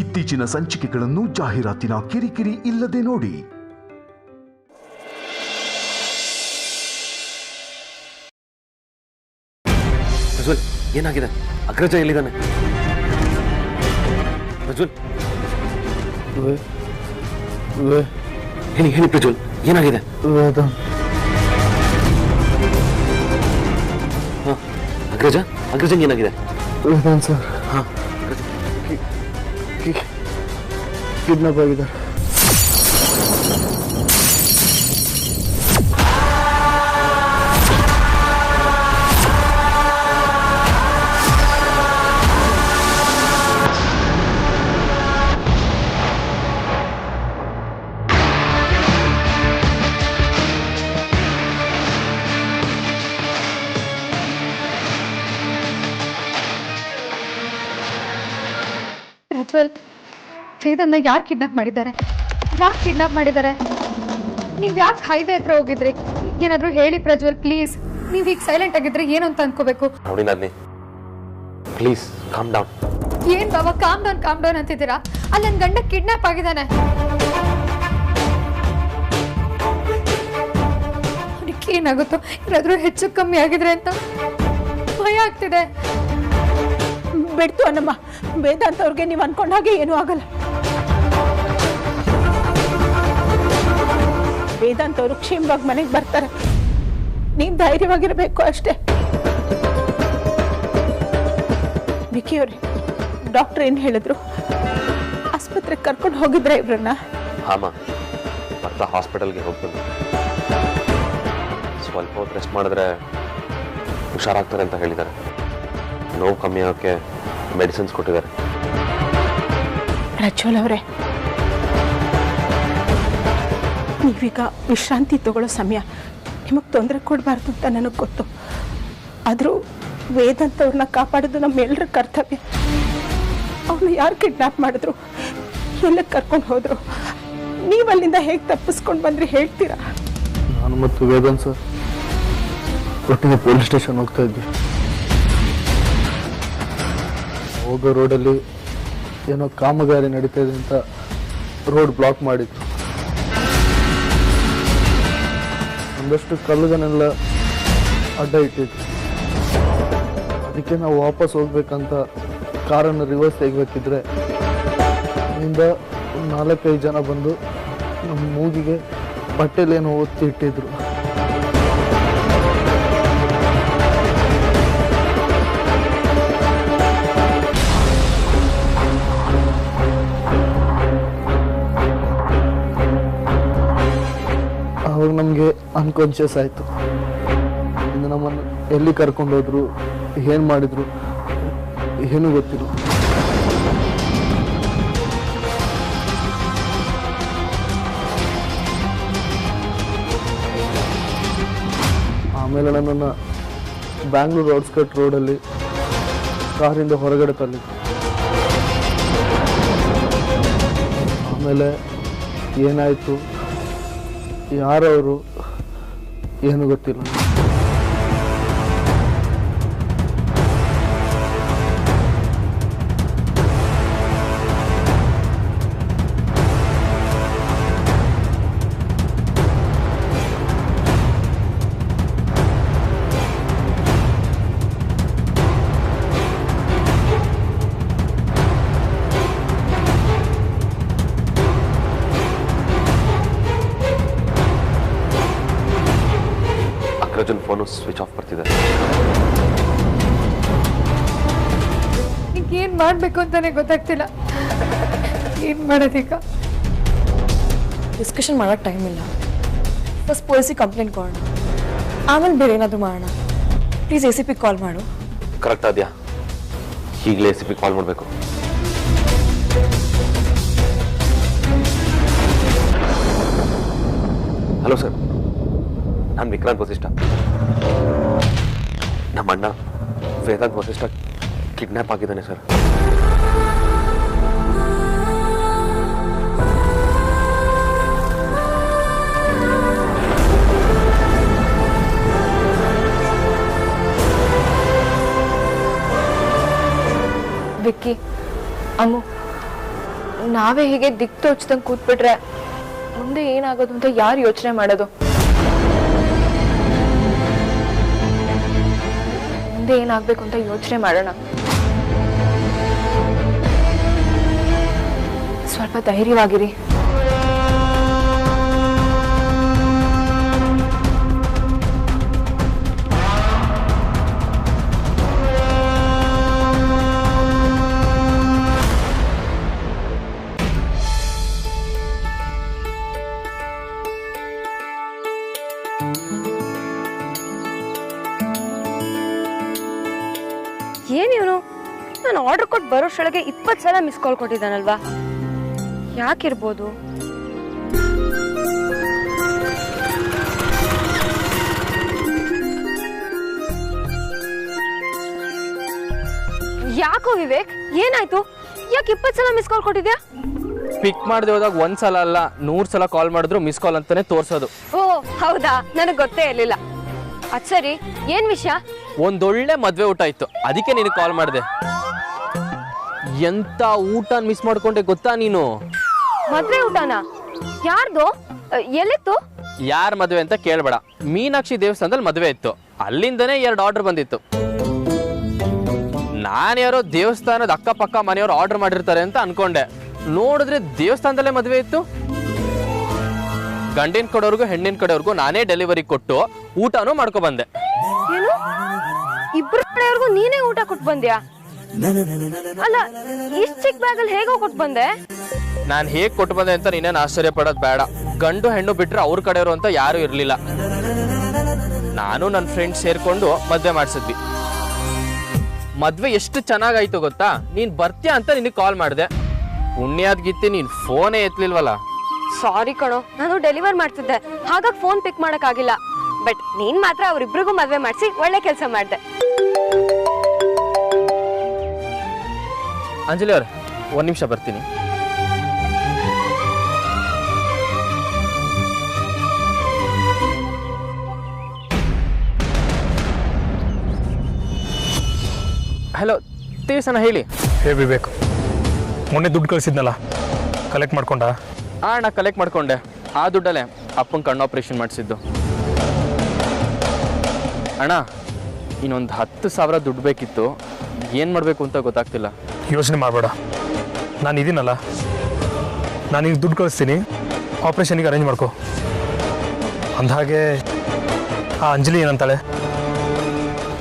ಇತ್ತೀಚಿನ ಸಂಚಿಕೆಗಳನ್ನು ಜಾಹೀರಾತಿನ ಕಿರಿಕಿರಿ ಇಲ್ಲದೆ ನೋಡಿ. ಪ್ರಜ್ವಲ್, ಏನಾಗಿದೆ? ಅಗ್ರಜ ಎಲ್ಲಿದ್ದಾನೆ? ಪ್ರಜ್ವಲ್, ಹೇಳಿ ಪ್ರಜ್ವಲ್, ಏನಾಗಿದೆ? ಅಗ್ರಜಂಗೆ ಏನಾಗಿದೆ? ವೇದಾಂತ್ ಸರ್ ಕಿಡ್ನಾಪ್ ಆಗಿದ್ದಾರೆ. ಪ್ರಜ್ವಲ್, ವೇದನ್ನ ಯಾರು ಕಿಡ್ನಾಪ್ ಮಾಡಿದ್ದಾರೆ? ನೀವು ಯಾಕೆ ಹೈವೇ ಹತ್ರ ಹೋಗಿದ್ರಿ? ಏನಾದರೂ ಹೇಳಿ ಪ್ರಜ್ವಲ್, ಪ್ಲೀಸ್. ನೀವು ಈಗ ಸೈಲೆಂಟ್ ಆಗಿದ್ರೆ ಏನು ಅಂತ ಅನ್ಕೋಬೇಕು. ನೋಡಿ ನಾದ್ನಿ, ಪ್ಲೀಸ್ ಕಾಮ್ ಡೌನ್. ಏನ್ ಬಾಬಾ ಕಾಮ್ ಡೌನ್ ಅಂತಿದ್ದೀರಾ? ಅಲ್ಲಿ ನನ್ನ ಗಂಡ ಕಿಡ್ನಾಪ್ ಆಗಿದ್ದಾನೆ. ಅವನಿಗೆ ಏನಾಗುತ್ತೋ, ಏನಾದರೂ ಹೆಚ್ಚು ಕಮ್ಮಿ ಆಗಿದ್ರೆ ಅಂತ ಭಯ ಆಗ್ತಿದೆ. ಬಿಡ್ತು ಅನ್ನಮ್ಮ, ವೇದಾಂತ್ ಅವ್ರಿಗೆ ನೀವು ಅನ್ಕೊಂಡ ಹಾಗೆ ಏನೂ ಆಗಲ್ಲ. ವೇದಾಂತ್ ಅವರು ಕ್ಷೇಮವಾಗಿ ಮನೆಗೆ ಬರ್ತಾರೆ. ನೀವು ಧೈರ್ಯವಾಗಿರಬೇಕು ಅಷ್ಟೇ. ವಿಕಿ ಅವ್ರಿ, ಡಾಕ್ಟರ್ ಏನು ಹೇಳಿದ್ರು? ಆಸ್ಪತ್ರೆಗೆ ಕರ್ಕೊಂಡು ಹೋಗಿದ್ರೆ ಇವ್ರನ್ನ? ಹಾಮ, ಬರ್ತಾ ಹಾಸ್ಪಿಟಲ್ಗೆ ಹೋಗ್ಬೋದು. ಸ್ವಲ್ಪ ಹೊತ್ತು ರೆಸ್ಟ್ ಮಾಡಿದ್ರೆ ಹುಷಾರಾಗ್ತಾರೆ ಅಂತ ಹೇಳಿದ್ದಾರೆ. ನೋವು ಕಮ್ಮಿ ಆಗೋಕ್ಕೆ ಮೆಡಿಸಿನ್ಸ್ ಕೊಟ್ಟಿದ್ದಾರೆ. ಪ್ರಜ್ವಲ್ ಅವರೇ, ನೀವೀಗ ವಿಶ್ರಾಂತಿ ತಗೊಳ್ಳೋ ಸಮಯ. ನಿಮಗೆ ತೊಂದರೆ ಕೊಡಬಾರ್ದು ಅಂತ ನನಗೆ ಗೊತ್ತು. ಆದರೂ ವೇದಾಂತ್ ಅವ್ರನ್ನ ಕಾಪಾಡೋದು ನಮ್ಮೆಲ್ಲರ ಕರ್ತವ್ಯ. ಅವ್ರನ್ನ ಯಾರು ಕಿಡ್ನಾಪ್ ಮಾಡಿದ್ರು, ಎಲ್ಲಕ್ಕೆ ಕರ್ಕೊಂಡು ಹೋದ್ರು, ನೀವು ಅಲ್ಲಿಂದ ಹೇಗೆ ತಪ್ಪಿಸ್ಕೊಂಡು ಬಂದ್ರಿ ಹೇಳ್ತೀರಾ? ನಾನು ಮತ್ತು ವೇದಾಂತ್ ಸರ್ ಒಟ್ಟಿಗೆ ಪೊಲೀಸ್ ಸ್ಟೇಷನ್ ಹೋಗ್ತಾ ಇದ್ವಿ. ಹೋಗೋ ರೋಡಲ್ಲಿ ಏನೋ ಕಾಮಗಾರಿ ನಡೀತಾ ಇದೆ ಅಂತ ರೋಡ್ ಬ್ಲಾಕ್ ಮಾಡಿದ್ರು. ಒಂದಷ್ಟು ಕಲ್ಲುಗಳನ್ನೆಲ್ಲ ಅಡ್ಡ ಇಟ್ಟಿದ್ರು. ಅದಕ್ಕೆ ನಾವು ವಾಪಸ್ ಹೋಗ್ಬೇಕಂತ ಕಾರನ್ನು ರಿವರ್ಸ್ ತೆಗಿಬೇಕಿದ್ರೆ ಇಲ್ಲಿಂದ 4-5 ಜನ ಬಂದು ನಮ್ಮ ಮೂಗಿಗೆ ಬಟ್ಟೆಲೇನೋ ಒತ್ತಿ ಇಟ್ಟಿದ್ರು. ಅವಾಗ ನಮಗೆ ಅನ್ಕಾನ್ಷಿಯಸ್ ಆಯಿತು. ಇನ್ನು ನಮ್ಮನ್ನು ಎಲ್ಲಿ ಕರ್ಕೊಂಡು ಹೋದ್ರು, ಏನು ಮಾಡಿದ್ರು ಏನೂ ಗೊತ್ತಿಲ್ಲ. ಆಮೇಲೆ ನನ್ನನ್ನು ಬ್ಯಾಂಗ್ಳೂರು ಔಟ್ಸ್ಕಟ್ ರೋಡಲ್ಲಿ ಕಾರಿಂದ ಹೊರಗಡೆ ತಂದಿತ್ತು. ಆಮೇಲೆ ಏನಾಯಿತು, ಯಾರವರು ಏನು ಗೊತ್ತಿಲ್ಲ. ಅಗ್ರಜನ್ ಫೋನು ಸ್ವಿಚ್ ಆಫ್ ಬರ್ತಿದೆ. ಏನ್ ಮಾಡ್ಬೇಕು ಅಂತಾನೆ ಗೊತ್ತಾಗ್ತಿಲ್ಲ. ಏನ್ ಮಾಡೋದೀಗ? ಡಿಸ್ಕಷನ್ ಮಾಡೋಕ್ಕೆ ಟೈಮ್ ಇಲ್ಲ. ಫಸ್ಟ್ ಪೊಲೀಸಿಗೆ ಕಂಪ್ಲೇಂಟ್ ಕೊಡೋಣ, ಆಮೇಲೆ ಬೇರೆ ಏನಾದರೂ ಮಾಡೋಣ. ಪ್ಲೀಸ್ ACP ಕಾಲ್ ಮಾಡು. ಕರೆಕ್ಟ್ ಆದ್ಯಾ? ಈಗಲೇ ACP ಕಾಲ್ ಮಾಡಬೇಕು. ಹಲೋ ಸರ್, ನಾನು ವಿಕ್ರಾಂತ್ ವಸಿಷ್ಠ. ನಮ್ಮ ಅಣ್ಣ ವೇದಾಂತ್ ವಸಿಷ್ಠ ಕಿಡ್ನಾಪ್ ಆಗಿದ್ದಾನೆ ಸರ್. ವಿಕ್ಕಿ, ಅಮ್ಮು, ನಾವೇ ಹೀಗೆ ದಿಕ್ಕು ತೋಚ್ದಂಗೆ ಕೂತ್ಬಿಟ್ರೆ ಮುಂದೆ ಏನಾಗೋದು ಅಂತ ಯಾರು ಯೋಚನೆ ಮಾಡೋದು? ಮುಂದೆ ಏನಾಗಬೇಕು ಅಂತ ಯೋಚನೆ ಮಾಡೋಣ. ಸ್ವಲ್ಪ ಧೈರ್ಯವಾಗಿರಿ. ಏನಿವನು ನಾನು ಆರ್ಡರ್ ಕೊಟ್ಟು ಬರೋಷ್ಟೊಳಗೆ 20 ಸಲ ಮಿಸ್ ಕಾಲ್ ಕೊಟ್ಟಿದ್ದಾನಲ್ವಾ? ಯಾಕಿರ್ಬೋದು? ಯಾಕೋ ವಿವೇಕ್, ಏನಾಯ್ತು? ಯಾಕೆ 20 ಸಲ ಮಿಸ್ ಕಾಲ್ ಕೊಟ್ಟಿದ್ಯಾ? ಪಿಕ್ ಮಾಡದೆ ಹೋದಾಗ 1 ಸಲ ಅಲ್ಲ 100 ಸಲ ಕಾಲ್ ಮಾಡಿದ್ರು ಮಿಸ್ ಕಾಲ್ ಅಂತಾನೆ ತೋರ್ಸೋದು. ಓ ಹೌದಾ, ನನಗೆ ಗೊತ್ತೇ ಇರಲಿಲ್ಲ. ಅದ್ ಸರಿ, ಏನ್ ವಿಷಯ? ಒಂದೊಳ್ಳೆ ಮದ್ವೆ ಊಟ ಇತ್ತು, ಅದಕ್ಕೆ ನೀನು ಕಾಲ್ ಮಾಡಿದೆ. ಎಂತ ಊಟ ಮಿಸ್ ಮಾಡ್ಕೊಂಡೆ ಗೊತ್ತಾ ನೀನು? ಮದ್ವೆ ಊಟನ? ಯಾರ್ದು? ಎಲ್ಲಿತ್ತು? ಯಾರ ಮದ್ವೆ ಅಂತ ಕೇಳ್ಬೇಡ. ಮೀನಾಕ್ಷಿ ದೇವಸ್ಥಾನದಲ್ಲಿ ಮದ್ವೆ ಇತ್ತು, ಅಲ್ಲಿಂದನೇ 2 ಆರ್ಡರ್ ಬಂದಿತ್ತು. ನಾನು ಯಾರೋ ದೇವಸ್ಥಾನದ ಅಕ್ಕಪಕ್ಕ ಮನೆಯವರು ಆರ್ಡರ್ ಮಾಡಿರ್ತಾರೆ ಅಂತ ಅನ್ಕೊಂಡೆ. ನೋಡಿದ್ರೆ ದೇವಸ್ಥಾನದಲ್ಲೇ ಮದ್ವೆ ಇತ್ತು. ಗಂಡಿನ ಕಡೆಯವ್ರಿಗೂ ಹೆಣ್ಣಿನ ಕಡೆಯವ್ರಿಗೂ ನಾನೇ ಡೆಲಿವರಿ ಕೊಟ್ಟು ಊಟನೂ ಮಾಡ್ಕೊ ಬಂದೆ. ಏನು, ಇಬ್ರು ಕಡೆಯವ್ರಿಗೂ ನೀನೇ ಊಟ ಕೊಟ್ಟು ಬಂದ್ಯಾ? ಅಲ್ಲ, ಇಷ್ಟು ಚಿಕ್ಕ ಬ್ಯಾಗಲ್ಲಿ ಹೇಗೋ ಕೊಟ್ಟು ಬಂದೆ? ನಾನು ಹೇಗೆ ಕೊಟ್ಟು ಬಂದೆ ಅಂತ ನೀನೇನು ಆಶ್ಚರ್ಯ ಪಡೋದು ಬೇಡ. ಗಂಡು ಹೆಣ್ಣು ಬಿಟ್ರೆ ಅವ್ರ ಕಡೆಯವರು ಅಂತ ಯಾರು ಇರಲಿಲ್ಲ. ನಾನು ನನ್ನ ಫ್ರೆಂಡ್ಸ್ ಸೇರ್ಕೊಂಡು ಮದ್ವೆ ಮಾಡಿಸಿದ್ವಿ. ಮದ್ವೆ ಎಷ್ಟು ಚೆನ್ನಾಗಾಯ್ತು ಗೊತ್ತಾ? ನೀನ್ ಬರ್ತೀಯ ಅಂತ ನಿನಗೆ ಕಾಲ್ ಮಾಡಿದೆ. ಪುಣ್ಯಾದ್ ಗೀತಿ ನೀನ್ ಫೋನೇ ಎತ್ತಲಿಲ್ವಲ್ಲ. ಸಾರಿ ಕಣೋ, ನಾನು ಡೆಲಿವರ್ ಮಾಡ್ತಿದ್ದೆ, ಹಾಗಾಗಿ ಫೋನ್ ಪಿಕ್ ಮಾಡಕ್ಕಾಗಿಲ್ಲ. ಬಟ್ ನೀನ್ ಮಾತ್ರ ಅವ್ರಿಬ್ರಿಗೂ ಮದ್ವೆ ಮಾಡಿಸಿ ಒಳ್ಳೆ ಕೆಲಸ ಮಾಡ್ದೆ. ಅಂಜಲಿ ಅವ್ರೆ, 1 ನಿಮಿಷ ಬರ್ತೀನಿ. ಹಲೋ ದೇವಸ್ಥಾನ, ಹೇಳಿ. ಹೇ ವಿವೇಕ್, ಮೊನ್ನೆ ದುಡ್ಡು ಕಳಿಸಿದ್ನಲ್ಲ, ಕಲೆಕ್ಟ್ ಮಾಡ್ಕೊಂಡ? ನಾ ಕಲೆಕ್ಟ್ ಮಾಡ್ಕೊಂಡೆ. ಆ ದುಡ್ಡಲ್ಲೇ ಅಪ್ಪನ ಕಣ್ಣು ಆಪ್ರೇಷನ್ ಮಾಡಿಸಿದ್ದು. ಅಣ್ಣ, ಇನ್ನೊಂದು 10,000 ದುಡ್ಡು ಬೇಕಿತ್ತು. ಏನು ಮಾಡಬೇಕು ಅಂತ ಗೊತ್ತಾಗ್ತಿಲ್ಲ. ಯೋಚನೆ ಮಾಡಬೇಡ, ನಾನು ಇದೀನಲ್ಲ, ನಾನು ಈಗ ದುಡ್ಡು ಕಳಿಸ್ತೀನಿ, ಆಪ್ರೇಷನ್ಗೆ ಅರೇಂಜ್ ಮಾಡ್ಕೊ. ಅಂದಹಾಗೆ ಆ ಅಂಜಲಿ ಏನಂತಾಳೆ?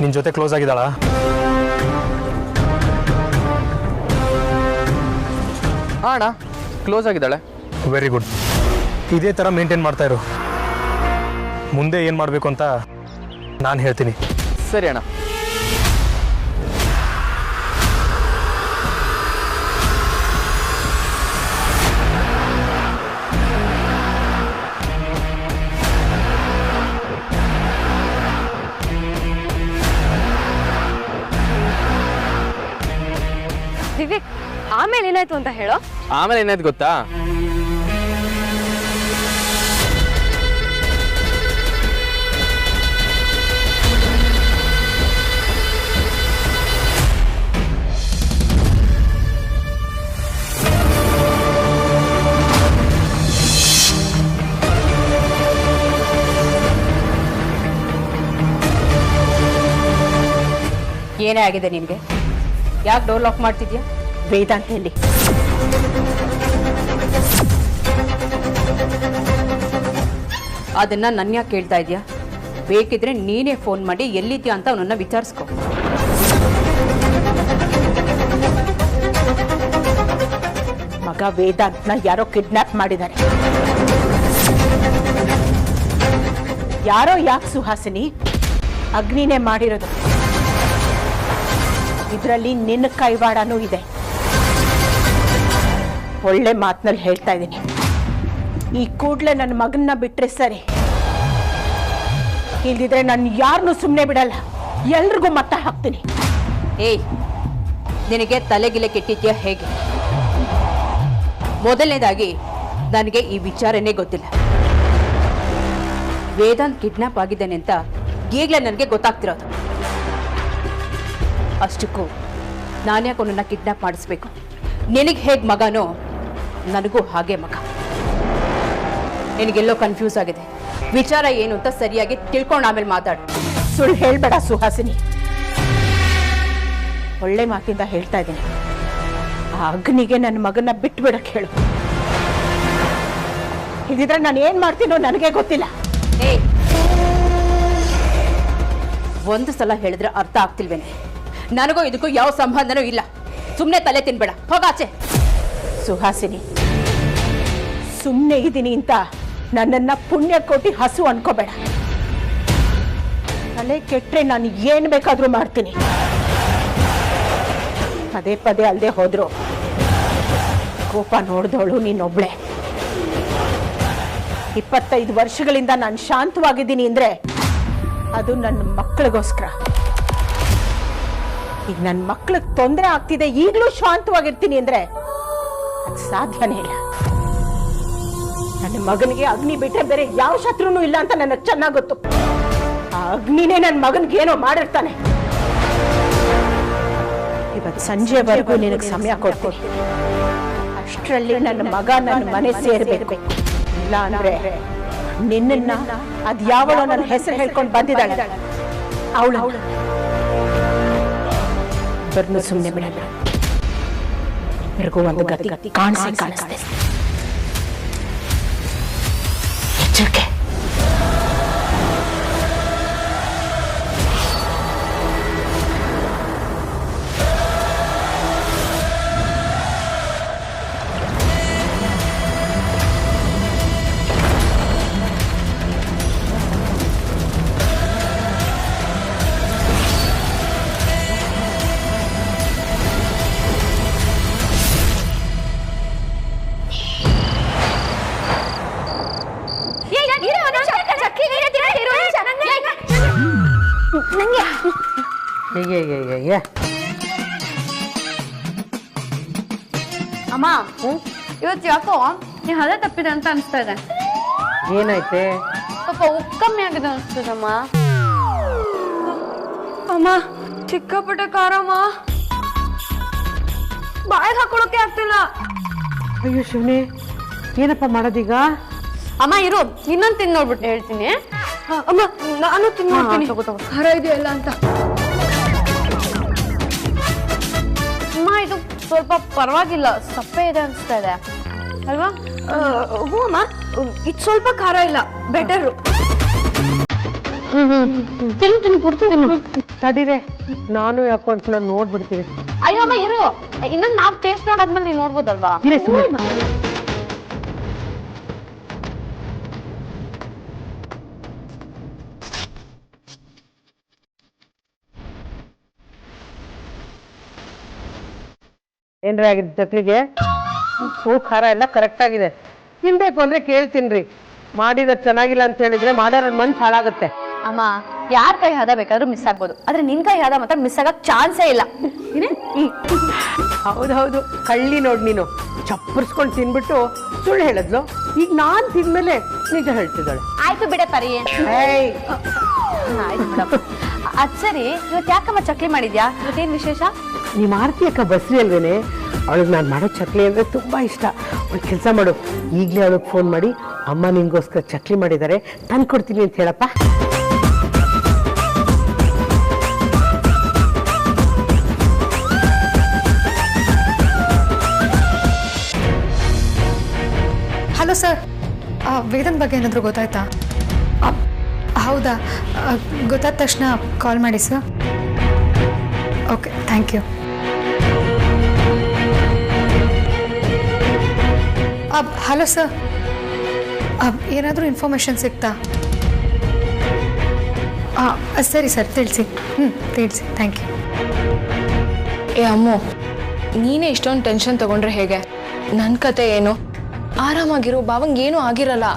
ನಿನ್ನ ಜೊತೆ ಕ್ಲೋಸ್ ಆಗಿದ್ದಾಳ? ಅಣ್ಣ ಕ್ಲೋಸ್ ಆಗಿದ್ದಾಳೆ. Very good. ಇದೇ ಥರ ಮೇಂಟೈನ್ ಮಾಡ್ತಾ ಇರು. ಮುಂದೆ ಏನು ಮಾಡಬೇಕು ಅಂತ ನಾನು ಹೇಳ್ತೀನಿ. ಸರಿ ಅಣ್ಣ. ವಿವೇಕ್, ಆಮೇಲೆ ಏನಾಯ್ತು ಅಂತ ಹೇಳೋ. ಆಮೇಲೆ ಏನಾಯ್ತು ಗೊತ್ತಾ? ಏನೇ ಆಗಿದೆ ನಿನಗೆ? ಯಾಕೆ ಡೋರ್ ಲಾಕ್ ಮಾಡ್ತಿದ್ಯಾ? ವೇದಾಂತ ಎಲ್ಲಿ? ಅದನ್ನ ನನ್ನ ಯಾಕೆ ಕೇಳ್ತಾ ಇದೆಯಾ? ಬೇಕಿದ್ರೆ ನೀನೇ ಫೋನ್ ಮಾಡಿ ಎಲ್ಲಿದ್ಯಾ ಅಂತ ಅವನನ್ನ ವಿಚಾರಿಸ್ಕೊ. ಮಗ ವೇದಾಂತ್ನ ಯಾರೋ ಕಿಡ್ನಾಪ್ ಮಾಡಿದ್ದಾರೆ. ಯಾರೋ ಯಾಕೆ ಸುಹಾಸಿನಿ? ಅಗ್ನಿನೇ ಮಾಡಿರೋದು. ಇದರಲ್ಲಿ ನಿನ್ನ ಕೈವಾಡನೂ ಇದೆ. ಒಳ್ಳೆ ಮಾತಿನಲ್ಲಿ ಹೇಳ್ತಾ ಇದ್ದೀನಿ, ಈ ಕೂಡಲೇ ನನ್ನ ಮಗನ್ನ ಬಿಟ್ರೆ ಸರಿ. ಇಲ್ದಿದ್ರೆ ನಾನು ಯಾರನ್ನೂ ಸುಮ್ಮನೆ ಬಿಡಲ್ಲ, ಎಲ್ರಿಗೂ ಮತ್ತ ಹಾಕ್ತೀನಿ. ಏಯ್, ನಿನಗೆ ತಲೆಗಿಲೆ ಕೆಟ್ಟಿದ್ಯಾ ಹೇಗೆ? ಮೊದಲನೇದಾಗಿ ನನಗೆ ಈ ವಿಚಾರನೇ ಗೊತ್ತಿಲ್ಲ. ವೇದಾಂತ್ ಕಿಡ್ನಾಪ್ ಆಗಿದ್ದಾನೆ ಅಂತ ಈಗಲೇ ನನಗೆ ಗೊತ್ತಾಗ್ತಿರೋದು. ಅಷ್ಟಕ್ಕೂ ನಾನ್ಯಾಕೆ ಅವನನ್ನ ಕಿಡ್ನಾಪ್ ಮಾಡಿಸ್ಬೇಕು? ನಿನಗೆ ಹೇಗೆ ಮಗನೋ ನನಗೂ ಹಾಗೆ ಮಗ. ನಿನಗೆಲ್ಲೋ ಕನ್ಫ್ಯೂಸ್ ಆಗಿದೆ. ವಿಚಾರ ಏನು ಅಂತ ಸರಿಯಾಗಿ ತಿಳ್ಕೊಂಡು ಆಮೇಲೆ ಮಾತಾಡು. ಸುಳ್ಳು ಹೇಳ್ಬೇಡ ಸುಹಾಸಿನಿ. ಒಳ್ಳೆ ಮಾತಿಂದ ಹೇಳ್ತಾ ಇದ್ದೀನಿ. ಆ ಅಗ್ನಿಗೆ ನನ್ನ ಮಗನ ಬಿಟ್ಟು ಬಿಡಕ್ಕೆ ಹೇಳು. ಇದಿದ್ರೆ ನಾನು ಏನ್ ಮಾಡ್ತೀನೋ ನನಗೆ ಗೊತ್ತಿಲ್ಲ. ಒಂದು ಸಲ ಹೇಳಿದ್ರೆ ಅರ್ಥ ಆಗ್ತಿಲ್ವೇನೆ? ನನಗೂ ಇದಕ್ಕೂ ಯಾವ ಸಂಬಂಧನೂ ಇಲ್ಲ. ಸುಮ್ಮನೆ ತಲೆ ತಿನ್ಬೇಡ, ಹೋಗಾಚೆ. ಸುಹಾಸಿನಿ, ಸುಮ್ಮನೆ ಇದ್ದೀನಿ ಅಂತ ನನ್ನನ್ನ ಪುಣ್ಯ ಕೊಟ್ಟಿ ಹಸು ಅನ್ಕೋಬೇಡ. ತಲೆ ಕೆಟ್ರೆ ನಾನು ಏನ್ ಬೇಕಾದ್ರೂ ಮಾಡ್ತೀನಿ. ಪದೇ ಪದೇ ಅಲ್ಲದೆ ಹೋದ್ರು ಕೋಪ ನೋಡ್ದವಳು ನೀನೊಬ್ಳೆ. 25 ವರ್ಷಗಳಿಂದ ನಾನು ಶಾಂತವಾಗಿದ್ದೀನಿ ಅಂದ್ರೆ ಅದು ನನ್ನ ಮಕ್ಕಳಿಗೋಸ್ಕರ. ಈಗ ನನ್ನ ಮಕ್ಕಳಿಗೆ ತೊಂದರೆ ಆಗ್ತಿದೆ, ಈಗಲೂ ಶಾಂತವಾಗಿರ್ತೀನಿ ಅಂದ್ರೆ ಅದು ಸಾಧ್ಯನೇ ಇಲ್ಲ. ನನ್ನ ಮಗನಿಗೆ ಅಗ್ನಿ ಬಿಟ್ಟರೆ ಬೇರೆ ಯಾವ ಶತ್ರುನೂ ಇಲ್ಲ ಅಂತ ನನಗೆ ಚೆನ್ನಾಗಿ ಗೊತ್ತು. ಆ ಅಗ್ನಿನೇ ನನ್ನ ಮಗನಿಗೆ ಏನೋ ಮಾಡಿರ್ತಾನೆ. ಇವತ್ತು ಸಂಜೆವರೆಗೂ ನಿನಗೆ ಸಮಯ ಕೊಡ್ತೀನಿ. ಅಷ್ಟರಲ್ಲಿ ನನ್ನ ಮಗ ನನ್ನ ಮನೆ ಸೇರ್ಬೇಕು. ಇಲ್ಲ ಅಂದ್ರೆ ನಿನ್ನ ಅದ್ ಯಾವಳೋ ನನ್ನ ಹೆಸರು ಹೇಳ್ಕೊಂಡು ಬಂದಿದ್ದಾಳೆ ಅವಳು ಬರ್ನು ಸುಮ್ಮನೆ ಬಿಡಲ್ಲ. ಇಬ್ಬರಿಗೂ ಒಂದು ಗತಿ ಕಾಣಿಸ್ತದೆ. ಎಚ್ಚರಿಕೆ. ಅಮ್ಮ, ಇವತ್ತು ಯಾಕೋ ನೀ ಹದ ತಪ್ಪಿದೆ ಅಂತ ಅನ್ಸ್ತಾ ಇದೆ. ಏನಾಯ್ತೆ? ಪಾಪ ಉಪ್ಪು ಕಮ್ಮಿ ಆಗಿದೆ ಅನ್ಸ್ತದಮ್ಮ. ಅಮ್ಮ, ಚಿಕ್ಕಪುಟ್ಟ ಖಾರಮ್ಮ, ಬಾಯಿಗೆ ಹಾಕೊಳಕ್ಕೆ ಆಗ್ತಿಲ್ಲ. ಅಯ್ಯೋ ಶಿವನೇ, ಏನಪ್ಪ ಮಾಡೋದೀಗ? ಅಮ್ಮ ಇರು, ಇನ್ನೊಂದು ತಿಂದು ನೋಡ್ಬಿಟ್ಟು ಹೇಳ್ತೀನಿ. ಅಮ್ಮ ನಾನು ತಿಂದು ನೋಡ್ತೀನಿ ಖಾರ ಇದೆಯಲ್ಲ ಅಂತ. ಅಮ್ಮ ಇದು ಸ್ವಲ್ಪ ಪರವಾಗಿಲ್ಲ, ಸಪ್ಪೆ ಇದೆ ಅನ್ಸ್ತಾ ಇದೆ ಅಲ್ವಾ? ಹ್ಞೂ ಅಮ್ಮ, ಇದು ಸ್ವಲ್ಪ ಖಾರ ಇಲ್ಲ, ಬೆಟರು. ತಿನ್ನು ಕೊಡ್ತೀನಿ. ತಡೀರೆ, ನಾನು ಯಾಕೋ ಅಂತ ನೋಡ್ಬಿಡ್ತೀನಿ. ಅಯ್ಯೋ ಅಮ್ಮ ಇರು, ಇನ್ನೊಂದು ನಾವು ಟೇಸ್ಟ್ ಮಾಡಾದ್ಮೇಲೆ ನೀವು ನೋಡ್ಬೋದಲ್ವಾ? ಏನ್ರಿ ಆಗಿದೆ ಚಕ್ಲಿಗೆ? ಉಪ್ಪು ಖಾರ ಎಲ್ಲ ಕರೆಕ್ಟ್ ಆಗಿದೆ. ತಿನ್ಬೇಕು ಅಂದ್ರೆ ಕೇಳ್ತೀನ್ರಿ. ಮಾಡಿದ ಚೆನ್ನಾಗಿಲ್ಲ ಅಂತ ಹೇಳಿದ್ರೆ ಮಾಡೋರ ಮನ್ಸು ಹಾಳಾಗುತ್ತೆ. ಅಮ್ಮ, ಯಾರ ಕೈ ಹದ ಬೇಕಾದ್ರೂ ಮಿಸ್ ಆಗ್ಬೋದು, ಆದ್ರೆ ನಿನ್ ಕೈ ಹದ ಮಾತ್ರ ಮಿಸ್ ಆಗಕ್ ಚಾನ್ಸೇ ಇಲ್ಲ. ಹೌದೌದು, ಕಳ್ಳಿ ನೋಡ್ ನೀನು. ಚಪ್ಪರ್ಸ್ಕೊಂಡು ತಿನ್ಬಿಟ್ಟು ಸುಳ್ಳು ಹೇಳಿದ್ಲು. ಈಗ ನಾನ್ ತಿಂದ್ಮೇಲೆ ನಿಜ ಹೇಳ್ತಿದ್ದಾಳೆ. ಆಯ್ತು ಬಿಡ ಪರಿ. ಆಯ್ತು ಬಿಡಪ್ಪ. ಅದ್ ಸರಿ, ಇವತ್ತು ಯಾಕಮ್ಮ ಚಕ್ಲಿ ಮಾಡಿದ್ಯಾ? ಇವತ್ತೇನ್ ವಿಶೇಷ? ನಿಮ್ಮ ಆರ್ತಿ ಅಕ್ಕ ಬಸ್ರಿ ಅಲ್ವೇನೆ, ಅವಳಿಗೆ ನಾನು ಮಾಡೋ ಚಕ್ಲಿ ಅಂದ್ರೆ ತುಂಬಾ ಇಷ್ಟ. ಒಂದು ಕೆಲಸ ಮಾಡು, ಈಗಲೇ ಅವಳಿಗೆ ಫೋನ್ ಮಾಡಿ ಅಮ್ಮ ನಿನ್ಗೋಸ್ಕರ ಚಕ್ಲಿ ಮಾಡಿದ್ದಾರೆ ತಂದು ಕೊಡ್ತೀನಿ ಅಂತ ಹೇಳಪ್ಪ. ಹಲೋ ಸರ್, ವೇದನ್ ಬಗ್ಗೆ ಏನಾದರೂ ಗೊತ್ತಾಯ್ತಾ? ಹೌದಾ, ಗೊತ್ತಾದ ತಕ್ಷಣ ಕಾಲ್ ಮಾಡಿ sir. Okay, thank you. Hello sir, ಏನಾದರೂ ಇನ್ಫಾರ್ಮೇಷನ್ ಸಿಗ್ತಾ? ಸರಿ ಸರ್, ತಿಳಿಸಿ. ತಿಳಿಸಿ, ಥ್ಯಾಂಕ್ ಯು. ಏ ಅಮ್ಮು, ನೀನೇ ಇಷ್ಟೊಂದು ಟೆನ್ಷನ್ ತಗೊಂಡ್ರೆ ಹೇಗೆ? ನನ್ನ ಕತೆ ಏನು? ಆರಾಮಾಗಿರು, ಬಾವಂಗೆ ಏನೂ ಆಗಿರಲ್ಲ.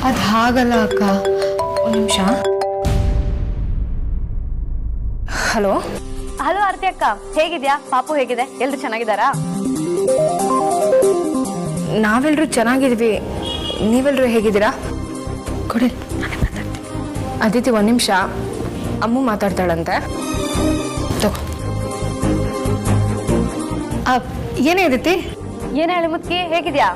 ಅದು ಹಾಗಲ್ಲ ಅಕ್ಕ. ಒಂದು ನಿಮಿಷ. ಹಲೋ ಹಲೋ ಆರ್ತಿ ಅಕ್ಕ, ಹೇಗಿದ್ಯಾ? ಪಾಪು ಹೇಗಿದೆ? ಎಲ್ರು ಚೆನ್ನಾಗಿದ್ದಾರಾ? ನಾವೆಲ್ಲರೂ ಚೆನ್ನಾಗಿದ್ವಿ, ನೀವೆಲ್ಲರೂ ಹೇಗಿದ್ದೀರಾ? ಕೊಡಿ. ಅದಿತಿ, ಒಂದು ನಿಮಿಷ, ಅಮ್ಮು ಮಾತಾಡ್ತಾಳಂತೆ. ತಗೋ. ಏನೇ ಅದಿತಿ? ಏನ್ ಹೇಳಿ ಮುತ್ಕಿ, ಹೇಗಿದ್ಯಾ?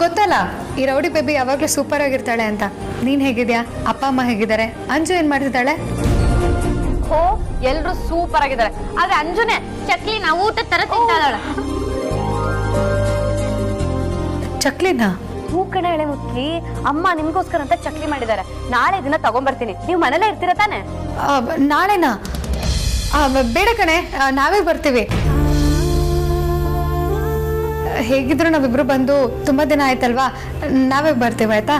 ಗೊತ್ತಲ್ಲ ಈ ರೌಡಿ ಬೇಬಿ ಯಾವಾಗಲೂ ಸೂಪರ್ ಆಗಿರ್ತಾಳೆ ಅಂತ. ನೀನ್ ಹೇಗಿದ್ಯಾ? ಅಪ್ಪ ಅಮ್ಮ ಹೇಗಿದ್ದಾರೆ? ಅಂಜು ಏನ್ ಮಾಡ್ತಿದ್ದಾಳೆ? ಹೋ, ಎಲ್ರು ಸೂಪರ್ ಆಗಿದ್ದಾರೆ. ಆದ್ರೆ ಅಂಜುನೆ ಚಕ್ಲಿನ ಊಟ ತರ ತಿಂತಾಳೆ. ಚಕ್ಲಿನಾ? ಹೂ ಕಣೆ ಹೇಳಿ ಮುತ್ಕಿ, ಅಮ್ಮ ನಿಮ್ಗೋಸ್ಕರ ಅಂತ ಚಕ್ಲಿ ಮಾಡಿದ್ದಾರೆ. ನಾಳೆ ದಿನ ತಗೊಂಡ್ಬರ್ತೀನಿ. ನೀವು ಮನೇಲೇ ಇರ್ತೀರ ತಾನೆ? ನಾಳೆನಾ? ಬೇಡ ಕಣೆ, ನಾವೇ ಬರ್ತೀವಿ. ಹೇಗಿದ್ರು ನಾವಿಬ್ರು ಬಂದು ತುಂಬಾ ದಿನ ಆಯ್ತಲ್ವಾ, ನಾವೇ ಬರ್ತೀವಿ ಆಯ್ತಾ?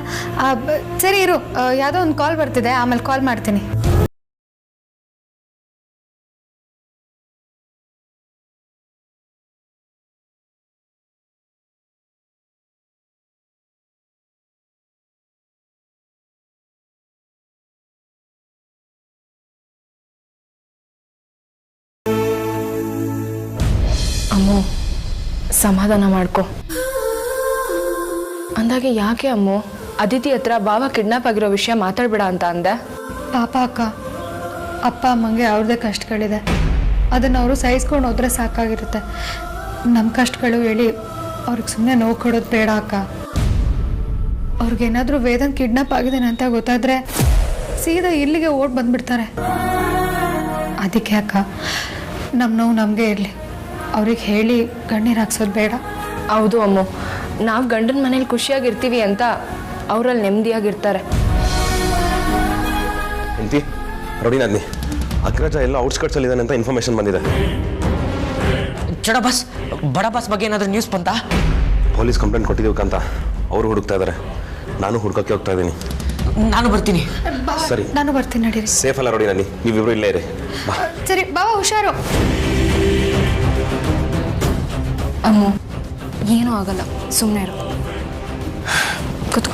ಸರಿ ಇರು, ಯಾವುದೋ ಒಂದು ಕಾಲ್ ಬರ್ತಿದೆ, ಆಮೇಲೆ ಕಾಲ್ ಮಾಡ್ತೀನಿ. ಅಮ್ಮು, ಸಮಾಧಾನ ಮಾಡ್ಕೊ. ಅಂದಾಗೆ ಯಾಕೆ ಅಮ್ಮು ಅದಿತಿ ಹತ್ರ ಬಾವ ಕಿಡ್ನಾಪ್ ಆಗಿರೋ ವಿಷಯ ಮಾತಾಡ್ಬೇಡ ಅಂತ ಅಂದೆ? ಪಾಪ ಅಕ್ಕ, ಅಪ್ಪ ಅಮ್ಮಂಗೆ ಅವ್ರದ್ದೇ ಕಷ್ಟಗಳಿದೆ. ಅದನ್ನು ಅವರು ಸಹಿಸ್ಕೊಂಡು ಹೋದ್ರೆ ಸಾಕಾಗಿರುತ್ತೆ. ನಮ್ಮ ಕಷ್ಟಗಳು ಹೇಳಿ ಅವ್ರಿಗೆ ಸುಮ್ಮನೆ ನೋವು ಕೊಡೋದು ಬೇಡ ಅಕ್ಕ. ಅವ್ರಿಗೇನಾದರೂ ವೇದನ್ ಕಿಡ್ನಾಪ್ ಆಗಿದ್ದಾನೆ ಅಂತ ಗೊತ್ತಾದರೆ ಸೀದಾ ಇಲ್ಲಿಗೆ ಓಡ್ ಬಂದ್ಬಿಡ್ತಾರೆ. ಅದಕ್ಕೆ ಅಕ್ಕ, ನಮ್ಮ ನೋವು ನಮಗೆ ಇರಲಿ, ಅವ್ರಿಗೆ ಹೇಳಿ ಕಣ್ಣೀರು ಹಾಕ್ಸೋದು ಬೇಡ. ಹೌದು ಅಮ್ಮು, ನಾವು ಗಂಡನ ಮನೇಲಿ ಖುಷಿಯಾಗಿರ್ತೀವಿ ಅಂತ ಅವರಲ್ಲಿ ನೆಮ್ಮದಿಯಾಗಿರ್ತಾರೆ. ಎಂತಿ ರೌಡಿ ನಂದಿ ಅಗ್ರಜ ಎಲ್ಲ ಔಟ್ಸ್ಕರ್ಟ್ಸ್ ಇದ್ದಾನೆ ಅಂತ ಇನ್ಫಾರ್ಮೇಶನ್ ಬಂದಿದೆ. ಚಡ ಬಸ್, ಬಡ ಬಸ್ ಬಗ್ಗೆ ಏನಾದರೂ ನ್ಯೂಸ್ ಬಂತಾ? ಪೊಲೀಸ್ ಕಂಪ್ಲೇಂಟ್ ಕೊಟ್ಟಿದ್ದೀವಿ ಅಂತ ಅವರು ಹುಡುಕ್ತಾ ಇದ್ದಾರೆ. ನಾನು ಹುಡ್ಕೋಕ್ಕೆ ಹೋಗ್ತಾ ಇದ್ದೀನಿ. ನಾನು ಬರ್ತೀನಿ. ಸರಿ, ನಾನು ಬರ್ತೀನಿ, ನಡೀರಿ. ಸೇಫ್ ಅಲ್ಲ ರೌಡಿ ನಂದಿ, ನೀವಿಬ್ರು ಇಲ್ಲೇ ಇರಿ. ಸರಿ ಬಾಬಾ, ಹುಷಾರು. ಅಮ್ಮು, ಏನೂ ಆಗಲ್ಲ, ಸುಮ್ಮನೆ ಇರು, ಕೂತ್ಕೋ.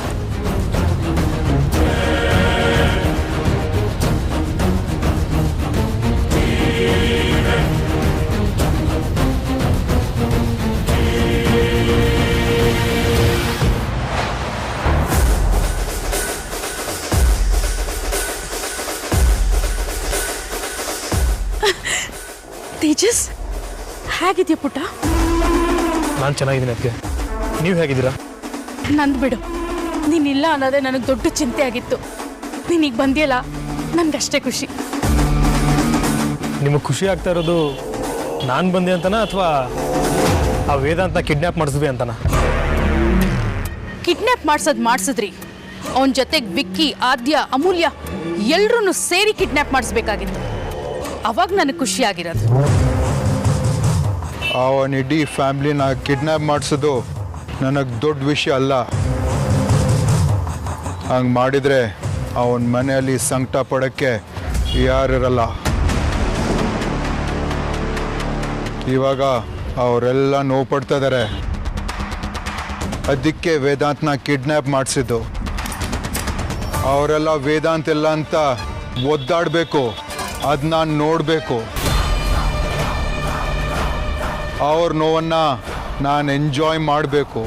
ತೇಜಸ್, ಹೇಗಿದ್ಯಾ ಪುಟ್ಟ? ನಾನು ಚೆನ್ನಾಗಿದ್ದೀನಿ. ಅದಕ್ಕೆ ನೀವು ಹೇಗಿದ್ದೀರಾ? ನಂದು ಬಿಡು, ನೀನಿಲ್ಲ ಅನ್ನೋದೇ ನನಗೆ ದೊಡ್ಡ ಚಿಂತೆ ಆಗಿತ್ತು. ನೀನೀಗ ಬಂದಿಯಲ್ಲ, ನನಗಷ್ಟೇ ಖುಷಿ. ನಿಮಗೆ ಖುಷಿ ಆಗ್ತಾ ಇರೋದು ನಾನು ಬಂದೆ ಅಂತನಾ ಅಥವಾ ಆ ವೇದಾಂತ ಕಿಡ್ನ್ಯಾಪ್ ಮಾಡಿಸಿದ್ವಿ ಅಂತನಾ? ಕಿಡ್ನ್ಯಾಪ್ ಮಾಡಿಸಿದ್ರಿ. ಅವನ ಜೊತೆಗೆ ವಿಕ್ಕಿ, ಆದ್ಯ, ಅಮೂಲ್ಯ ಎಲ್ರೂ ಸೇರಿ ಕಿಡ್ನ್ಯಾಪ್ ಮಾಡಿಸ್ಬೇಕಾಗಿತ್ತು. ಅವಾಗ ನನಗೆ ಖುಷಿ ಆಗಿರೋದು. ಅವನ ಇಡೀ ಫ್ಯಾಮ್ಲಿನ ಕಿಡ್ನ್ಯಾಪ್ ಮಾಡಿಸೋದು ನನಗೆ ದೊಡ್ಡ ವಿಷಯ ಅಲ್ಲ. ಹಂಗೆ ಮಾಡಿದರೆ ಅವನ ಮನೆಯಲ್ಲಿ ಸಂಕಟ ಪಡೋಕ್ಕೆ ಯಾರಿರಲ್ಲ. ಇವಾಗ ಅವರೆಲ್ಲ ನೋವು ಪಡ್ತಾ ಇದ್ದಾರೆ. ಅದಕ್ಕೆ ವೇದಾಂತನ ಕಿಡ್ನ್ಯಾಪ್ ಮಾಡಿಸಿದ್ದು. ಅವರೆಲ್ಲ ವೇದಾಂತ ಇಲ್ಲ ಅಂತ ಒದ್ದಾಡಬೇಕು, ಅದನ್ನ ನೋಡಬೇಕು. ಅವ್ರ ನೋವನ್ನು ನಾನು ಎಂಜಾಯ್ ಮಾಡಬೇಕು.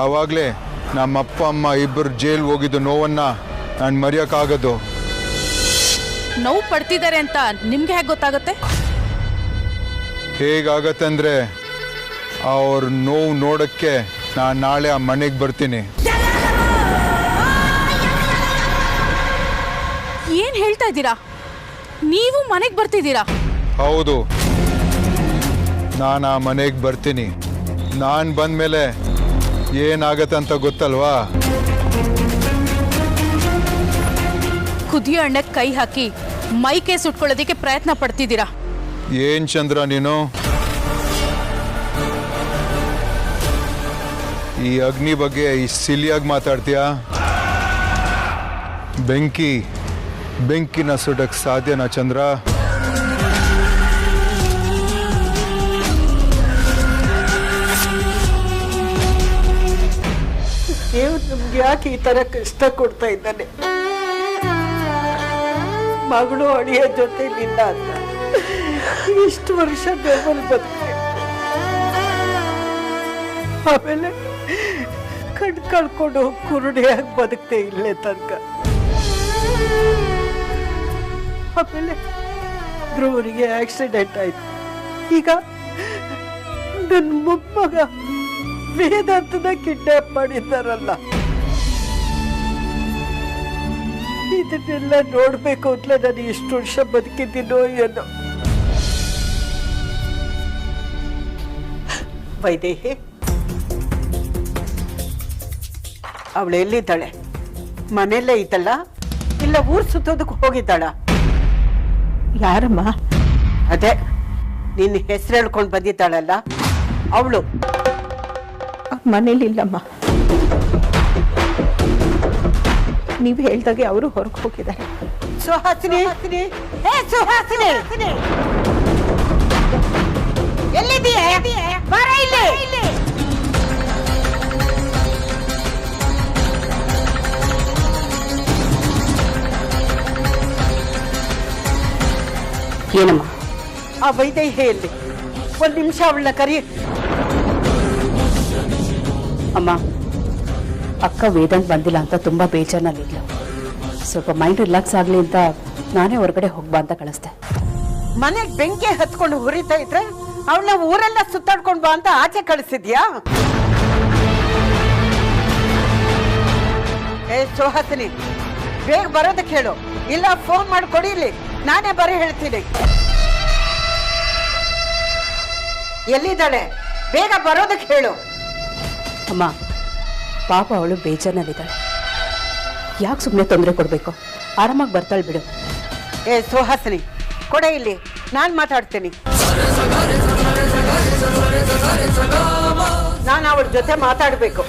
ಆವಾಗಲೇ ನಮ್ಮ ಅಪ್ಪ ಅಮ್ಮ ಇಬ್ಬರು ಜೈಲ್ಗೆ ಹೋಗಿದ್ದು ನೋವನ್ನು ನಾನು ಮರೆಯೋಕ್ಕಾಗೋದು. ನೋವು ಪಡ್ತಿದ್ದಾರೆ ಅಂತ ನಿಮ್ಗೆ ಹೇಗೆ ಗೊತ್ತಾಗುತ್ತೆ? ಹೇಗಾಗತ್ತಂದರೆ ಅವ್ರ ನೋವು ನೋಡೋಕ್ಕೆ ನಾನು ನಾಳೆ ಆ ಮನೆಗೆ ಬರ್ತೀನಿ. ಏನು ಹೇಳ್ತಾ ಇದ್ದೀರಾ? ನೀವು ಮನೆಗೆ ಬರ್ತಿದ್ದೀರಾ? ಹೌದು, ನಾನು ಆ ಮನೆಗೆ ಬರ್ತೀನಿ. ನಾನು ಬಂದಮೇಲೆ ಏನಾಗತ್ತಂತ ಗೊತ್ತಲ್ವಾ? ಕುದಿಯೋ ಎಣ್ಣೆಗೆ ಕೈ ಹಾಕಿ ಮೈಕೆ ಸುಟ್ಕೊಳ್ಳೋದಕ್ಕೆ ಪ್ರಯತ್ನ ಪಡ್ತಿದ್ದೀರಾ. ಏನು ಚಂದ್ರ ನೀನು ಈ ಅಗ್ನಿ ಬಗ್ಗೆ ಇಷ್ಟು ಸಿಲಿಯಾಗಿ ಮಾತಾಡ್ತೀಯಾ? ಬೆಂಕಿನ ಸುಡಕ್ಕೆ ಸಾಧ್ಯನಾ ಚಂದ್ರ? ದೇವ್ರು ನಮ್ಗೆ ಯಾಕೆ ಈ ಥರ ಕಷ್ಟ ಕೊಡ್ತಾ ಇದ್ದಾನೆ? ಮಗಳು ಅಳಿಯ ಜೊತೆ ನಿಲ್ಲ ಅಂತ ಇಷ್ಟು ವರ್ಷ ದೇವಲ್ ಬದುಕೆ, ಆಮೇಲೆ ಕಣ್ ಕಳ್ಕೊಂಡು ಕುರುಡಿಯಾಗಿ ಬದುಕ್ತೆ ಇಲ್ಲೇ ತನಕ. ಆಮೇಲೆ ಧ್ರುವನಿಗೆ ಆಕ್ಸಿಡೆಂಟ್ ಆಯ್ತು. ಈಗ ನನ್ನ ಮೊಮ್ಮಗ ವೇದಾಂತನ ಕಿಡ್ನಾಪ್ ಮಾಡಿದ್ದಾರಲ್ಲ. ಇದನ್ನೆಲ್ಲ ನೋಡ್ಬೇಕು ಅಂತಲೇ ನಾನು ಇಷ್ಟು ವರ್ಷ ಬದುಕಿದ್ದೀನೋ ಏನೋ. ವೈದೇಹಿ, ಅವಳು ಎಲ್ಲಿದ್ದಾಳೆ? ಮನೆಯಲ್ಲೇ ಇದ್ದಲ್ಲ, ಇಲ್ಲ ಊರ್ ಸುತ್ತೋದಕ್ಕೆ ಹೋಗಿದ್ದಾಳ? ಯಾರಮ್ಮ? ಅದೇ ನಿನ್ನ ಹೆಸರು ಹೇಳ್ಕೊಂಡು ಬಂದಿದ್ದಾಳಲ್ಲ ಅವಳು. ಮನೇಲಿ ಇಲ್ಲಮ್ಮ. ನೀವು ಹೇಳ್ದಾಗೆ ಅವರು ಹೊರಗೆ ಹೋಗಿದ್ದಾರೆ. ಸುಹಾಸಿನಿ, ಹೇ ಸುಹಾಸಿನಿ, ಎಲ್ಲಿದೀಯ? ಬರ ಇಲ್ಲಿ. ಏನಮ್ಮ? ಆ ವೈದೇಹಿಯಲ್ಲಿ ಒಂದು ನಿಮಿಷ ಅವಳನ್ನ ಕರಿ. ಅಮ್ಮ, ಅಕ್ಕ ವೇದಾಂತ್ ಬಂದಿಲ್ಲ ಅಂತ ತುಂಬಾ ಬೇಜಾರಿನಲ್ಲಿದ್ಲು. ಸ್ವಲ್ಪ ಮೈಂಡ್ ರಿಲ್ಯಾಕ್ಸ್ ಆಗಲಿ ಅಂತ ನಾನೇ ಹೊರಗಡೆ ಹೋಗ್ಬಾ ಅಂತ ಕಳಿಸ್ದೆ. ಮನೆಗೆ ಬೆಂಕಿ ಹತ್ಕೊಂಡು ಹುರಿತಾ ಇದ್ರೆ ಅವಳನ್ನ ಊರೆಲ್ಲ ಸುತ್ತಾಡ್ಕೊಂಡು ಬಾ ಅಂತ ಆಚೆ ಕಳಿಸಿದ್ಯಾ? ಏ ಸುಹಾಸಿನಿ, ಬೇಗ ಬರೋದಕ್ಕೆ ಹೇಳು, ಇಲ್ಲ ಫೋನ್ ಮಾಡಿ ಕೊಡಿಲಿ, ನಾನೇ ಬರೀ ಹೇಳ್ತೀನಿ. ಎಲ್ಲಿದ್ದಾಳೆ? ಬೇಗ ಬರೋದಕ್ಕೆ ಹೇಳು. ಅಮ್ಮ, ಪಾಪ ಅವಳು ಬೇಜಾರಿನಲ್ಲಿದ್ದಾಳೆ. ಯಾಕೆ ಸುಮ್ಮನೆ ತೊಂದರೆ ಕೊಡಬೇಕು? ಆರಾಮಾಗಿ ಬರ್ತಾಳೆ ಬಿಡು. ಏ ಸುಹಾಸಿನಿ, ಕೊಡೆ ಇಲ್ಲಿ, ನಾನು ಮಾತಾಡ್ತೀನಿ. ನಾನು ಅವಳ ಜೊತೆ ಮಾತಾಡಬೇಕು.